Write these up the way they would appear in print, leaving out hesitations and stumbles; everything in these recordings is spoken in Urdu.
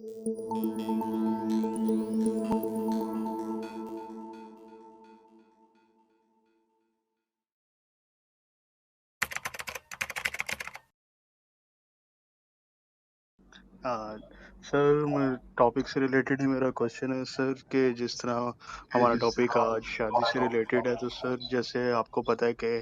سر ٹاپک سے ریلیٹڈ ہی میرا کوشچن ہے سر کہ جس طرح ہمارا ٹاپک آج شادی سے ریلیٹڈ ہے، تو سر جیسے آپ کو پتہ ہے کہ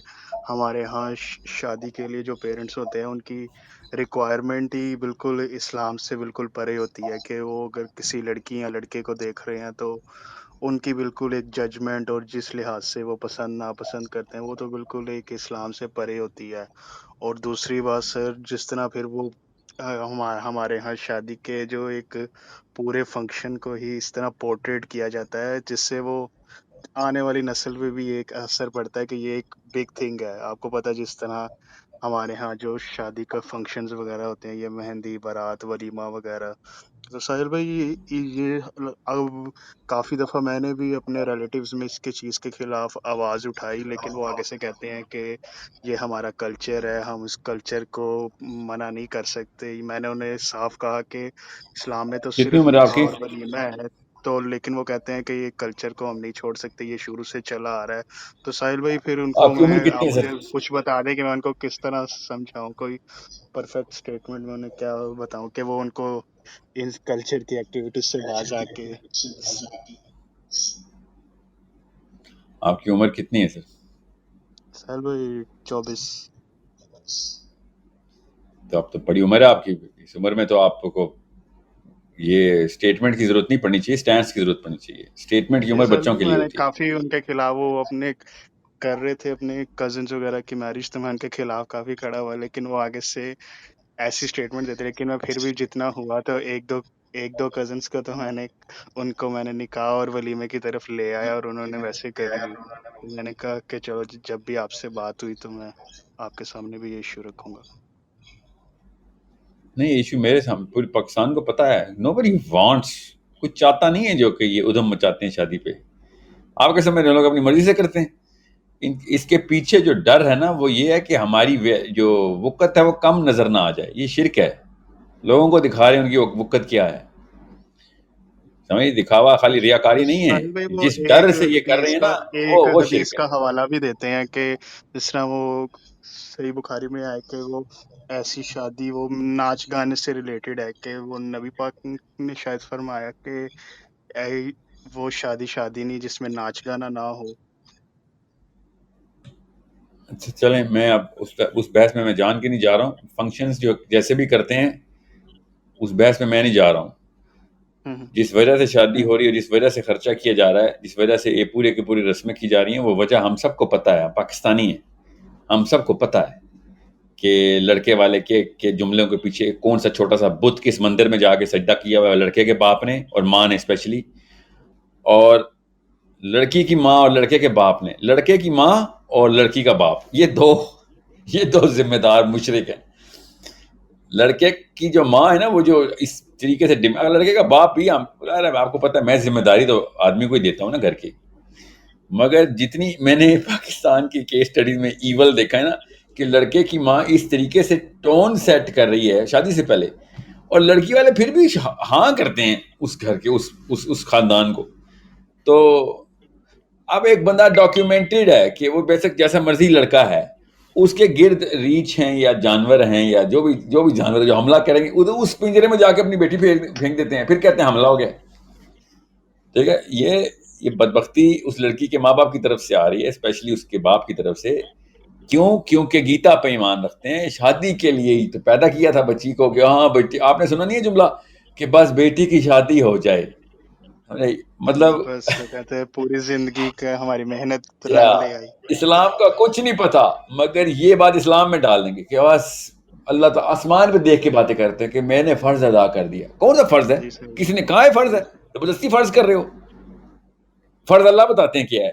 ہمارے ہاں شادی کے لیے جو پیرنٹس ہوتے ہیں ان کی ریکوائرمنٹ ہی بالکل اسلام سے بالکل پرے ہوتی ہے کہ وہ اگر کسی لڑکی یا لڑکے کو دیکھ رہے ہیں تو ان کی بالکل ایک ججمنٹ اور جس لحاظ سے وہ پسند ناپسند کرتے ہیں وہ تو بالکل ایک اسلام سے پرے ہوتی ہے۔ اور دوسری بات سر جس طرح پھر وہ ہمارے ہاں شادی کے جو ایک پورے فنکشن کو ہی اس طرح پورٹریٹ کیا جاتا ہے جس سے وہ آنے والی نسل پہ بھی ایک اثر پڑتا ہے کہ یہ ایک بگ تھنگ ہے۔ آپ کو پتہ ہے جس طرح ہمارے ہاں جو شادی کا فنکشنز وغیرہ ہوتے ہیں، یہ مہندی، بارات، ولیمہ وغیرہ، تو ساحل بھائی یہ اب کافی دفعہ میں نے بھی اپنے ریلیٹیوز میں اس کے چیز کے خلاف آواز اٹھائی، لیکن وہ آگے سے کہتے ہیں کہ یہ ہمارا کلچر ہے، ہم اس کلچر کو منع نہیں کر سکتے۔ میں نے انہیں صاف کہا کہ اسلام میں تو کتنی صرف عمر ہے آپ نکاح کی؟ اور ولیمہ ہے، تو لیکن وہ کہتے ہیں کہ یہ کلچر کو ہم نہیں چھوڑ سکتے، یہ شروع سے چلا آ رہا ہے۔ تو ساحل بھائی پھر ان کو آپ کی عمر آپ کتنی ہے مجھے سر؟ کچھ بتا دیں کہ میں ان کو کس طرح سمجھاؤں، کوئی پرفیکٹ اسٹیٹمنٹ میں انہیں کیا بتاؤں کہ وہ ان کو ان کلچر کی ایکٹیویٹیز سے باز آ کے۔ آپ کی عمر کتنی ہے سر؟ ساحل بھائی 24۔ تو اب تو بڑی عمر ہے آپ کی، اس عمر میں تو آپ کو یہ اسٹیٹمنٹ کی ضرورت نہیں پڑنی چاہیے، سٹینڈز کی ضرورت پڑنی چاہیے۔ اسٹیٹمنٹ کی جی عمر سر، بچوں کے لیے میں نے ہوتی ہے۔ کافی ان کے خلاف وہ اپنے کر رہے تھے اپنے کزنس وغیرہ کی میرج، تو میں ان کے خلاف کافی کھڑا ہوا، لیکن وہ آگے سے ایسی اسٹیٹمنٹ دیتے، لیکن میں پھر بھی جتنا ہوا تو ایک دو کزنس کو تو میں نے نکاح اور ولیمے کی طرف لے آیا اور انہوں نے ویسے کر لی۔ تو میں نے کہا کہ چلو جب بھی آپ سے بات ہوئی تو میں آپ کے سامنے بھی یہ ایشو رکھوں گا۔ نہیں، یہ ایشو میرے سامنے پورے پاکستان کو پتہ ہے۔ نو بڈی وانٹس، کچھ چاہتا نہیں ہے جو کہ یہ ادھم مچاتے ہیں شادی پہ۔ آپ کے سامنے لوگ اپنی مرضی سے کرتے ہیں۔ اس کے پیچھے جو ڈر ہے نا وہ یہ ہے کہ ہماری جو وقت ہے وہ کم نظر نہ آ جائے۔ یہ شرک ہے، لوگوں کو دکھا رہے ہیں ان کی وقت کیا ہے۔ سمجھ، دکھاوا خالی ریاکاری نہیں ساحل بھائی ہے، وہ جس ڈر سے یہ کر رہے ہیں نا ایک وہ حدیث شرک ہے۔ کا حوالہ بھی دیتے ہیں کہ جس طرح وہ صحیح بخاری میں آئے کہ وہ ایسی شادی وہ ناچ گانے سے ریلیٹڈ ہے کہ وہ نبی پاک نے شاید فرمایا کہ وہ شادی نہیں جس میں ناچ گانا نہ ہو۔ اچھا چلیں، میں اب اس بحث میں جان کے نہیں جا رہا ہوں۔ فنکشنز جو جیسے بھی کرتے ہیں اس بحث میں نہیں جا رہا ہوں۔ ہوں، جس وجہ سے شادی ہو رہی ہے، جس وجہ سے خرچہ کیا جا رہا ہے، جس وجہ سے یہ پورے کی پوری رسمیں کی جا رہی ہیں، وہ وجہ ہم سب کو پتہ ہے، پاکستانی ہیں، ہم سب کو پتہ ہے کہ لڑکے والے کے جملوں کے پیچھے کون سا چھوٹا سا بت کس مندر میں جا کے سجدہ کیا ہوا ہے لڑکے کے باپ نے اور ماں نے اسپیشلی، اور لڑکی کی ماں اور لڑکے کے باپ نے، لڑکے کی ماں اور لڑکی کا باپ، یہ دو ذمہ دار مشرک ہیں۔ لڑکے کی جو ماں ہے نا وہ جو اس طریقے سے اگر لڑکے کا باپ بھی آپ کو پتہ ہے میں ذمہ داری تو آدمی کو ہی دیتا ہوں نا گھر کی، مگر جتنی میں نے پاکستان کی کیس اسٹڈیز میں ایول دیکھا ہے نا کہ لڑکے کی ماں اس طریقے سے ٹون سیٹ کر رہی ہے شادی سے پہلے، اور لڑکی والے پھر بھی ہاں کرتے ہیں اس گھر کے اس خاندان کو۔ تو اب ایک بندہ ڈاکیومنٹڈ ہے کہ وہ بیسک جیسا مرضی لڑکا ہے، اس کے گرد ریچھ ہیں یا جانور ہیں یا جو بھی جانور جو حملہ کریں گے اس پنجرے میں جا کے اپنی بیٹی پھینک دیتے ہیں، پھر کہتے ہیں حملہ ہو گیا۔ ٹھیک ہے، یہ بدبختی اس لڑکی کے ماں باپ کی طرف سے آ رہی ہے، اسپیشلی اس کے باپ کی طرف سے۔ کیونکہ گیتا پہ ایمان رکھتے ہیں، شادی کے لیے ہی تو پیدا کیا تھا بچی کو کہ ہاں بیٹی، آپ نے سنا نہیں ہے جملہ کہ بس بیٹی کی شادی ہو جائے، مطلب بس وہ کہتے ہیں پوری زندگی کا ہماری محنت کیا رنگ لے آئی۔ اسلام کا کچھ نہیں پتا، مگر یہ بات اسلام میں ڈال دیں گے کہ بس اللہ تعالیٰ آسمان پہ دیکھ کے باتیں کرتے ہیں کہ میں نے فرض ادا کر دیا۔ کون سا فرض ہے؟ جی سر، کسی نے کہا ہے فرض ہے؟ زبردستی فرض کر رہے ہو۔ فرض اللہ بتاتے ہیں کیا ہے،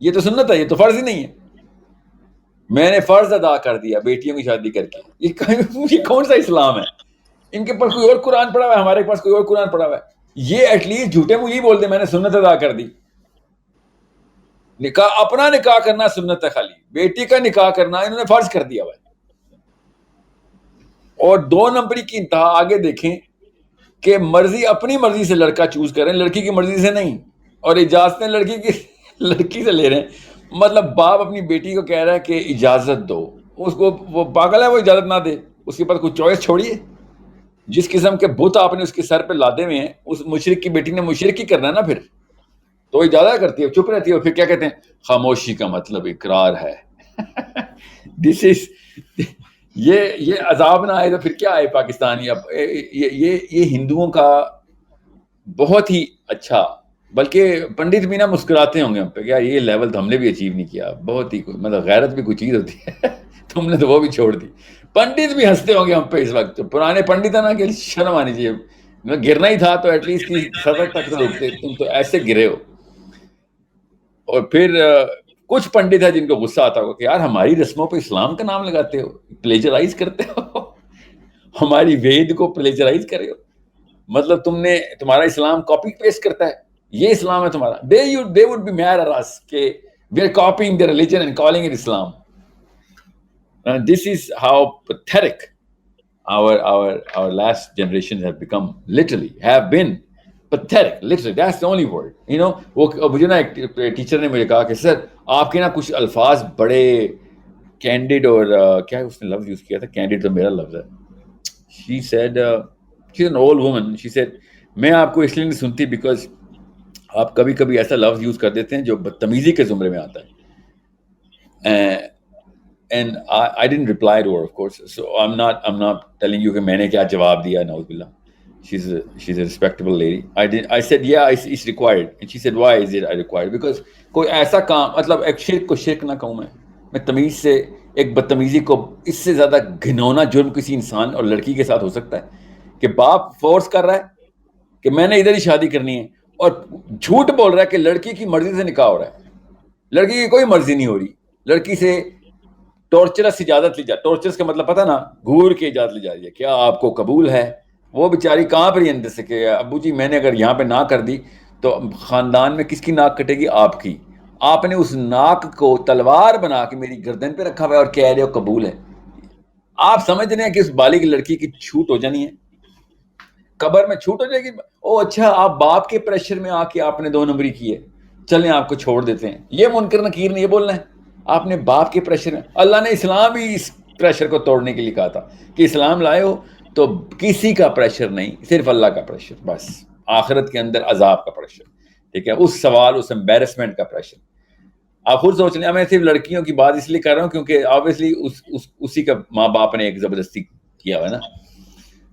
یہ تو سنت ہے، یہ تو فرض ہی نہیں ہے۔ میں نے فرض ادا کر دیا بیٹیوں کی شادی کر کے، یہ کون سا اسلام ہے؟ ان کے پاس کوئی اور قرآن پڑھا ہوا ہے، ہمارے پاس کوئی اور قرآن پڑھا ہوا ہے۔ یہ ایٹ لیسٹ جھوٹے منہ یہ بول دیں میں نے سنت ادا کر دی۔ نکاح، اپنا نکاح کرنا سنت ہے، خالی بیٹی کا نکاح کرنا انہوں نے فرض کر دیا ہوا ہے۔ اور 2 نمبری کی انتہا آگے دیکھیں کہ مرضی اپنی مرضی سے لڑکا چوز کریں, لڑکی کی مرضی سے نہیں, اور اجازتیں لڑکی سے لے رہے ہیں. مطلب باپ اپنی بیٹی کو کہہ رہا ہے کہ اجازت دو, اس کو وہ پاگل ہے وہ اجازت نہ دے, اس کے پاس کوئی چوائس چھوڑیے. جس قسم کے بت آپ نے اس کے سر پہ لادے ہوئے ہیں, اس مشرک کی بیٹی نے مشرک ہی کرنا ہے نا پھر, تو اجازت کرتی ہے, چپ رہتی ہے, پھر کیا کہتے ہیں خاموشی کا مطلب اقرار ہے. دس از یہ عذاب نہ آئے تو پھر کیا آئے پاکستانی. اب یہ ہندوؤں کا بہت ہی اچھا, بلکہ پنڈت بھی نا مسکراتے ہوں گے ہم پہ, کیا یہ لیول تو ہم نے بھی اچیو نہیں کیا, بہت ہی مطلب غیرت بھی کوئی چیز ہوتی ہے. تم نے تو وہ بھی چھوڑ دی. پنڈت بھی ہنستے ہوں گے ہم پہ اس وقت, پرانے پنڈت ہے نا کہ شرم آنی چاہیے, گرنا ہی تھا تو ایٹ لیسٹ کی سطح تک تو رکتے, تم تو ایسے گرے ہو. اور پھر کچھ پنڈت ہے جن کو غصہ آتا ہوگا کہ یار ہماری رسموں پہ اسلام کا نام لگاتے ہو, پلیجرائز کرتے ہو, ہماری وید کو پلیجرائز کرے ہو, مطلب تمہارا اسلام کاپی پیسٹ کرتا ہے, یہ اسلام ہے تمہارا. they would be mad at us کہ we are copying their religion and calling it Islam. This is how pathetic our last generations have become, have been pathetic, literally, that's the only word, you know. وہ مجھے نا ایک ٹیچر نے مجھے کہا کہ سر آپ کے نا کچھ الفاظ بڑے کینڈیڈ, اور کیا اس نے لفظ یوز کیا تھا, کینڈیڈ تو میرا لفظ ہے. she said she's an old woman, she said میں آپ کو اس لیے نہیں سنتی بیکاز آپ کبھی کبھی ایسا لفظ یوز کر دیتے ہیں جو بدتمیزی کے زمرے میں آتا ہے. And I didn't reply to her, of course. So I'm not telling you کہ میں نے کیا جواب دیا, نعوذ باللہ. She's a respectable lady. I said yeah, it's required. And she said why is it required? Because کوئی ایسا کام, مطلب ایک شرک کو شرک نہ کہوں میں تمیز سے ایک بدتمیزی کو, اس سے زیادہ گھنونا جرم کسی انسان اور لڑکی کے ساتھ ہو سکتا ہے کہ باپ فورس کر رہا ہے کہ میں نے ادھر ہی شادی کرنی ہے, اور جھوٹ بول رہا ہے کہ لڑکی کی مرضی سے نکاح ہو رہا ہے. لڑکی کی کوئی مرضی نہیں ہو رہی, لڑکی سے ٹورچرس اجازت لی جائے. ٹورچرس کا مطلب پتہ نا, گھور کے اجازت لی جا رہی ہے, کیا آپ کو قبول ہے. وہ بیچاری کہاں پر اندر سے کہ ابو جی میں نے اگر یہاں پہ نہ کر دی تو خاندان میں کس کی ناک کٹے گی, آپ کی. آپ نے اس ناک کو تلوار بنا کے میری گردن پہ رکھا ہوا ہے اور کہہ رہے ہو قبول ہے. آپ سمجھ رہے ہیں کہ اس بالغ لڑکی کی چھوٹ ہو جانی ہے, قبر میں چھوٹ ہو جائے گی. او اچھا, آپ باپ کے پریشر میں آ کے آپ نے 2 نمبری کی ہے, چلیں آپ کو چھوڑ دیتے ہیں. یہ منکر نکیر نے یہ بولنا ہے, آپ نے باپ کے پریشر میں. اللہ نے اسلام ہی اس پریشر کو توڑنے کے لیے کہا تھا کہ اسلام لائے ہو تو کسی کا پریشر نہیں, صرف اللہ کا پریشر بس, آخرت کے اندر عذاب کا پریشر, ٹھیک ہے, اس سوال, اس امبیرسمنٹ کا پریشر. آپ خود سوچ لیں, میں صرف لڑکیوں کی بات اس لیے کر رہا ہوں کیونکہ آبویسلی اسی کا ماں باپ نے ایک زبردستی کیا ہوا ہے نا.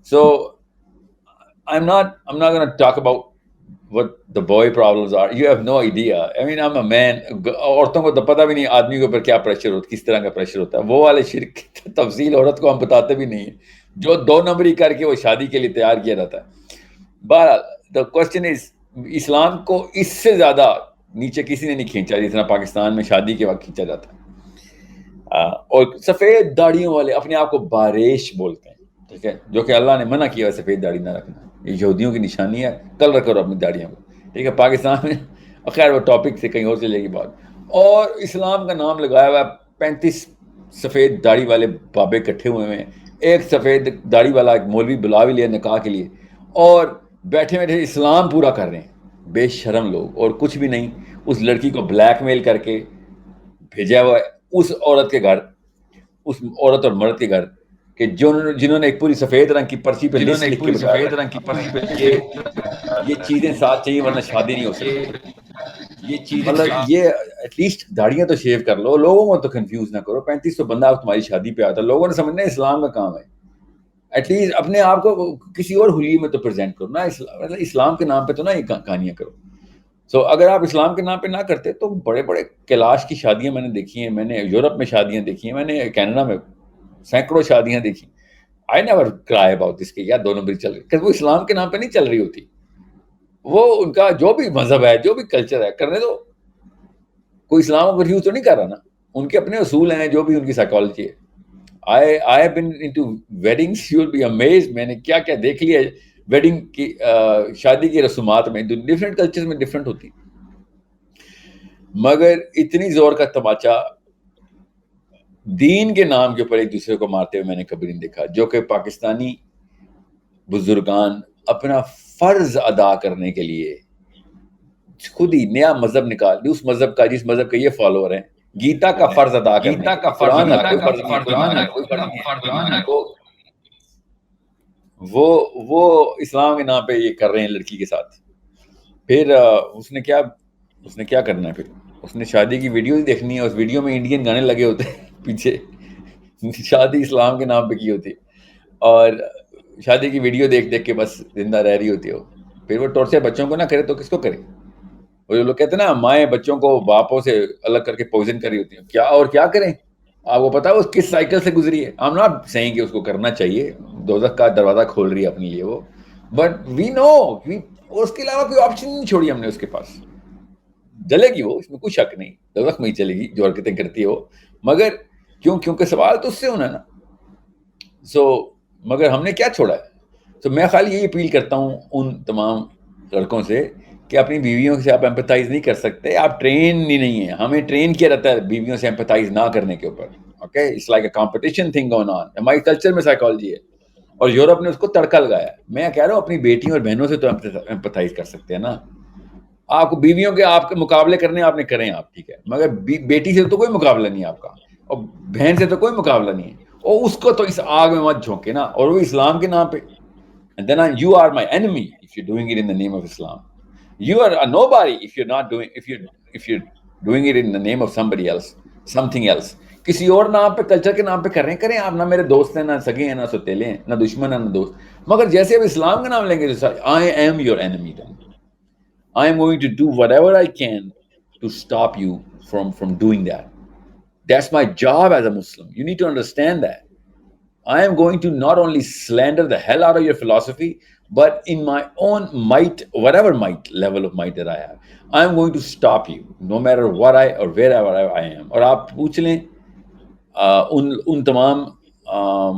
سو I'm not going to talk about what the boy problems are. You have no idea. I mean, I'm a man. عورتوں کو تو پتہ بھی نہیں آدمی کے اوپر کیا پریشر ہوتا ہے, کس طرح کا پریشر ہوتا ہے. وہ والے شرک کی تفصیل عورت کو ہم بتاتے بھی نہیں ہیں, جو 2 نمبری کر کے وہ شادی کے لیے تیار کیا جاتا ہے. بہرحال the question is, اسلام کو اس سے زیادہ نیچے کسی نے نہیں کھینچا جتنا پاکستان میں شادی کے وقت کھینچا جاتا ہے. اور سفید داڑھیوں والے اپنے آپ کو باریش بولتے ہیں, ٹھیک ہے, جو کہ اللہ نے منع کیا ہے سفید داڑھی نہ رکھنا, یہ یہودیوں کی نشانی ہے, کل رکھو اپنی داڑھیوں کو, ٹھیک ہے. پاکستان میں خیر وہ ٹاپک سے کہیں اور چلے گی بات. اور اسلام کا نام لگایا ہوا ہے, 35 سفید داڑھی والے بابے اکٹھے ہوئے ہیں, ایک سفید داڑھی والا ایک مولوی بلا بھی لیا نکاح کے لیے, اور بیٹھے بیٹھے اسلام پورا کر رہے ہیں. بے شرم لوگ, اور کچھ بھی نہیں, اس لڑکی کو بلیک میل کر کے بھیجا ہوا ہے اس عورت کے گھر, اس عورت اور مرد کے گھر, کہ جنہوں نے ایک پوری سفید رنگ کی پرچی پہ لسٹ لکھ کے سفید رنگ کی پرچی پہ یہ چیزیں ساتھ چاہیے ورنہ شادی نہیں ہو سکتی. یہ چیزیں مطلب یہ ایٹ لیسٹ داڑیاں تو شیو کر لو, لوگوں کو تو کنفیوز نہ کرو. 3500 بندہ تمہاری شادی پہ آتا ہے, لوگوں نے سمجھنا ہے اسلام کا کام ہے. ایٹ لیسٹ اپنے آپ کو کسی اور حلیے میں تو پریزنٹ کرو نا, اسلام کے نام پہ تو نہ یہ کہانیاں کرو. سو اگر آپ اسلام کے نام پہ نہ کرتے تو بڑے بڑے کیلاش کی شادیاں میں نے دیکھی ہیں, میں نے یورپ میں شادیاں دیکھی ہیں, میں نے کینیڈا میں سینکڑوں شادیاں دیکھی. I never cry about this کہ یار 2 نمبر چل رہی, کہ وہ اسلام کے نام پہ نہیں چل رہی ہوتی. وہ ان کا جو بھی مذہب ہے, جو بھی کلچر ہے, کرنے دو. کوئی اسلام کو ریوز تو نہیں کر رہا نا, ان کے اپنے اصول ہیں, جو بھی ان کی سائیکالوجی ہے. I have been into weddings, you will be amazed. میں نے کیا کیا دیکھ لیا ہے ویڈنگ کی, شادی کی رسومات میں, ڈفرینٹ کلچر میں ڈفرینٹ ہوتی, مگر اتنی زور کا تماچا دین کے نام کے اوپر ایک دوسرے کو مارتے ہوئے میں نے کبھی نہیں دیکھا, جو کہ پاکستانی بزرگان اپنا فرض ادا کرنے کے لیے خود ہی نیا مذہب نکال دی، اس مذہب کا جس مذہب کے یہ فالوور ہیں، گیتا کا فرض ادا کرنے کے لیے، قرآن کا کوئی فرض نہیں، قرآن ہے تو وہ اسلام کے نام پہ یہ کر رہے ہیں لڑکی کے ساتھ. پھر اس نے کیا کرنا ہے، پھر اس نے شادی کی ویڈیو دیکھنی ہے، اس ویڈیو میں انڈین گانے لگے ہوتے ہیں پیچھے، شادی اسلام کے نام پہ کی ہوتی ہے، اور شادی کی ویڈیو دیکھ دیکھ کے بس زندہ رہ رہی ہوتی ہے. پھر وہ ٹورچر بچوں کو نہ کرے تو کس کو کرے؟ وہ جو لوگ کہتے ہیں نا مائیں بچوں کو باپوں سے الگ کر کے پوائزن کر رہی ہوتی ہیں، کیا کریں؟ آپ کو پتا ہے وہ کس سائیکل سے گزری ہے. I'm not saying کہ اس کو کرنا چاہیے، دوزخ کا دروازہ کھول رہی ہے اپنے لیے وہ، بٹ وی نو اس کے علاوہ کوئی آپشن نہیں چھوڑی ہم نے اس کے پاس. جلے گی وہ، اس میں کوئی شک نہیں، دوزخ میں ہی چلے گی جو حرکتیں کرتی ہے وہ، مگر کیونکہ سوال تو اس سے ہونا ہے نا. مگر ہم نے کیا چھوڑا ہے؟ میں خالی یہی اپیل کرتا ہوں ان تمام لڑکوں سے کہ اپنی بیویوں سے آپ ایمپتھائز نہیں کر سکتے، آپ ٹرین ہی نہیں ہیں. ہمیں ٹرین کیا رہتا ہے بیویوں سے ایمپتھائز نہ کرنے کے اوپر. Okay, it's like a competition thing gone on. ہماری کلچر میں سائیکالوجی ہے، اور یورپ نے اس کو تڑکا لگایا. میں کہہ رہا ہوں اپنی بیٹیوں اور بہنوں سے تو ایمپتھائز کر سکتے ہیں نا. آپ کو بیویوں کے آپ کے مقابلے کرنے آپ نے کریں، آپ ٹھیک ہے، مگر بیٹی سے تو کوئی مقابلہ نہیں ہے آپ کا، اور بہن سے تو کوئی مقابلہ نہیں ہے. اور اس کو تو اس آگ میں مت جھونکے نا، اور وہ اسلام کے نام پہ. And then you are my enemy if you're doing it in the name of Islam. You are a nobody if you're doing it in the name of somebody else, something else. کسی اور نام پہ، کلچر کے نام پہ کریں آپ. نہ میرے دوست ہیں، نہ سگے ہیں، نہ ستیلے ہیں، نہ دشمن ہیں، نہ دوست. مگر جیسے اب اسلام کا نام لیں گے تو I am your enemy then. I am going to do whatever I can to stop you from doing that. That's my job as a Muslim. You need to understand that. I am going to not only slander the hell out of your philosophy, but in my own might, whatever might, level of might that I have, I am going to stop you, no matter what or wherever I am. اور آپ پوچھ لیں ان تمام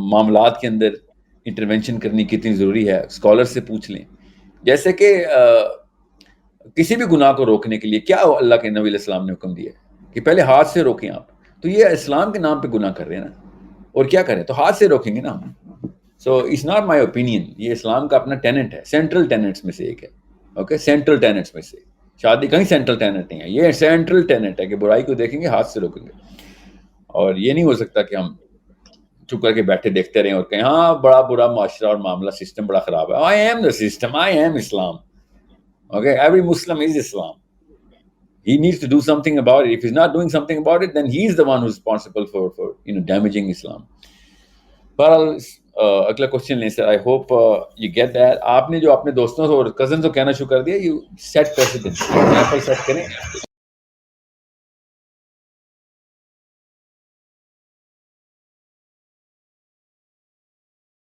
معاملات کے اندر انٹرونشن کرنی کتنی ضروری ہے، اسکالر سے پوچھ لیں. جیسے کہ کسی بھی گناہ کو روکنے کے لیے کیا اللہ کے نبی علیہ السلام نے حکم دیا ہے کہ پہلے ہاتھ سے روکیں آپ. تو یہ اسلام کے نام پہ گناہ کر رہے ہیں نا، اور کیا کریں؟ تو ہاتھ سے روکیں گے نا ہم. So it's not my opinion, یہ اسلام کا اپنا ٹینٹ ہے، سینٹرل ٹینٹس میں سے ایک ہے. اوکے، سینٹرل ٹینٹس میں سے شادی کہیں سینٹرل ٹینٹ نہیں ہے، یہ سینٹرل ٹینٹ ہے کہ برائی کو دیکھیں گے، ہاتھ سے روکیں گے. اور یہ نہیں ہو سکتا کہ ہم چپ کر کے بیٹھے دیکھتے رہیں اور کہیں ہاں بڑا برا معاشرہ اور معاملہ، سسٹم بڑا خراب ہے. I am the system, I am Islam. Okay, every Muslim is Islam. He needs to do something about it. If he's not doing something about it, then he's the one who's responsible for damaging Islam. But اگلا کوشچن لیں sir. I hope you get that. آپ نے جو اپنے دوستوں سے اور کزن سے کہنا شروع کر دیا، you set precedent. Example set کریں.